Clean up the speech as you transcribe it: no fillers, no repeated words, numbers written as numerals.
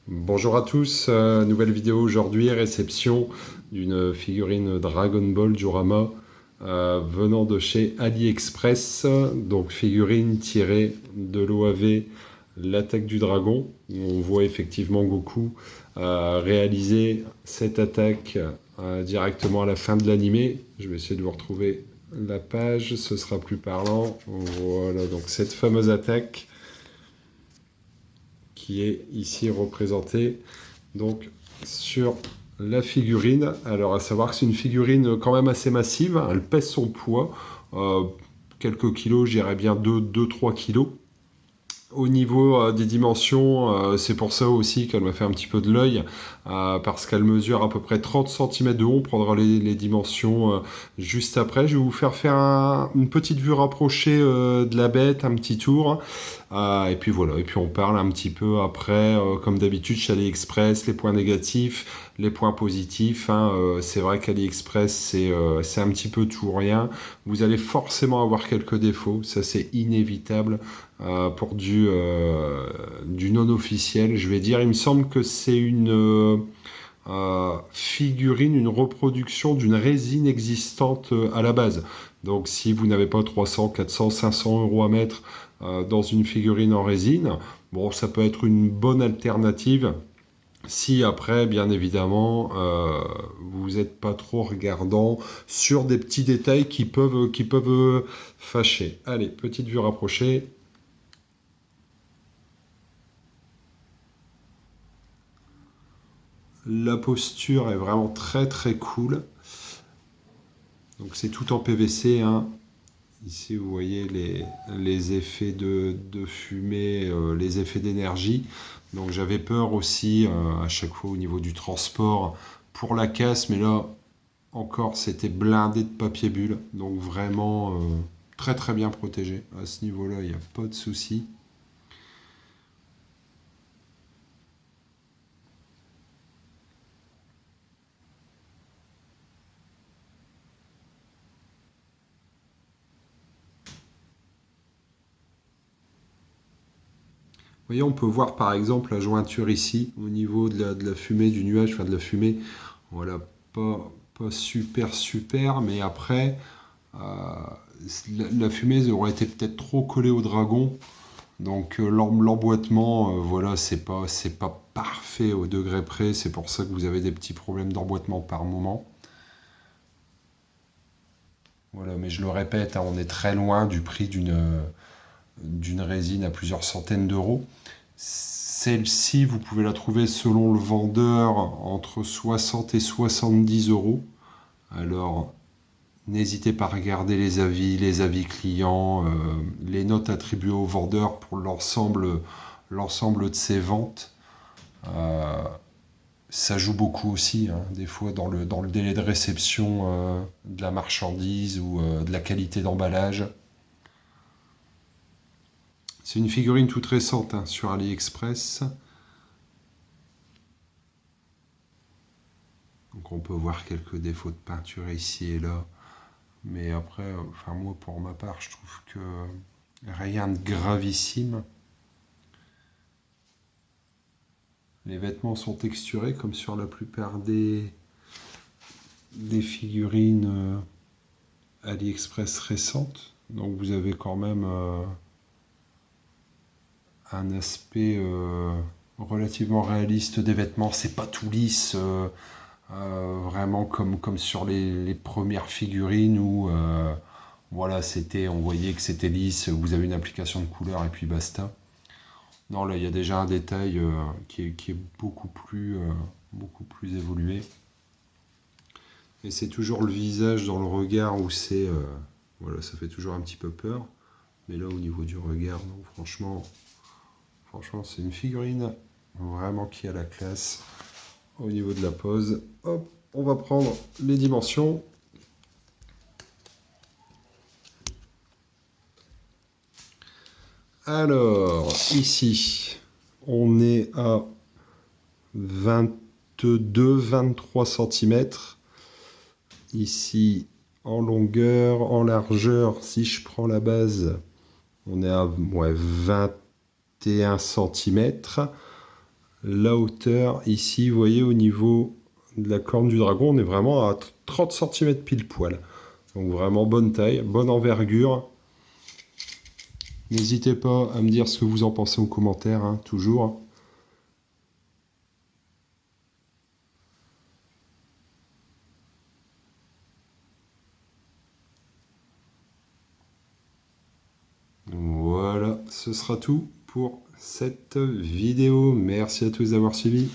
Bonjour à tous, nouvelle vidéo aujourd'hui, réception d'une figurine Dragon Ball Diorama venant de chez AliExpress, donc figurine tirée de l'OAV L'attaque du dragon, où on voit effectivement Goku réaliser cette attaque directement à la fin de l'animé. Je vais essayer de vous retrouver la page, ce sera plus parlant. Voilà, donc cette fameuse attaque qui est ici représentée donc sur la figurine. Alors à savoir que c'est une figurine quand même assez massive, elle pèse son poids, quelques kilos, je dirais bien 2-3 kilos. Au niveau des dimensions, c'est pour ça aussi qu'elle m'a fait un petit peu de l'œil, parce qu'elle mesure à peu près 30 cm de haut. On prendra les dimensions juste après. Je vais vous faire une petite vue rapprochée de la bête, un petit tour. Et puis voilà, et puis on parle un petit peu après, comme d'habitude chez AliExpress, les points négatifs, les points positifs. C'est vrai qu'AliExpress, c'est un petit peu tout ou rien. Vous allez forcément avoir quelques défauts, ça c'est inévitable pour du non officiel. Je vais dire, il me semble que c'est une figurine, une reproduction d'une résine existante à la base. Donc si vous n'avez pas 300, 400, 500 euros à mettre dans une figurine en résine, bon, ça peut être une bonne alternative. Si après, bien évidemment, vous n'êtes pas trop regardant sur des petits détails qui peuvent fâcher. Allez, petite vue rapprochée. La posture est vraiment très très cool. Donc c'est tout en PVC, hein. Ici vous voyez les effets de fumée, les effets d'énergie. Donc j'avais peur aussi à chaque fois au niveau du transport pour la casse, mais là encore c'était blindé de papier bulle. Donc vraiment très très bien protégé. À ce niveau-là, il n'y a pas de souci. Vous voyez, on peut voir par exemple la jointure ici, au niveau de la fumée du nuage, enfin de la fumée. Voilà, pas super super, mais après, la fumée aurait été peut-être trop collée au dragon. Donc l'emboîtement, voilà, c'est pas parfait au degré près. C'est pour ça que vous avez des petits problèmes d'emboîtement par moment. Voilà, mais je le répète, hein, on est très loin du prix d'une résine à plusieurs centaines d'euros. Celle-ci, vous pouvez la trouver selon le vendeur entre 60 et 70 euros. Alors, n'hésitez pas à regarder les avis clients, les notes attribuées au vendeur pour l'ensemble de ses ventes. Euh, Ça joue beaucoup aussi, hein, des fois dans le délai de réception de la marchandise ou de la qualité d'emballage. C'est une figurine toute récente, hein, sur AliExpress. Donc on peut voir quelques défauts de peinture ici et là. Mais après, enfin moi pour ma part, je trouve que rien de gravissime. Les vêtements sont texturés comme sur la plupart des figurines AliExpress récentes. Donc vous avez quand même un aspect relativement réaliste des vêtements. C'est pas tout lisse, vraiment comme sur les premières figurines où voilà, on voyait que c'était lisse, vous avez une application de couleur et puis basta. Non, là, il y a déjà un détail qui est beaucoup plus évolué. Et c'est toujours le visage dans le regard où voilà, ça fait toujours un petit peu peur. Mais là, au niveau du regard, non, franchement, c'est une figurine vraiment qui a la classe. Au niveau de la pose, hop, on va prendre les dimensions. Alors, ici, on est à 22-23 cm. Ici, en longueur, en largeur, si je prends la base, on est à 21 cm. la hauteur. Ici, vous voyez, au niveau de la corne du dragon, on est vraiment à 30 cm pile poil. Donc vraiment bonne taille, bonne envergure. N'hésitez pas à me dire ce que vous en pensez en commentaire, hein, toujours. Voilà, ce sera tout pour cette vidéo. Merci à tous d'avoir suivi.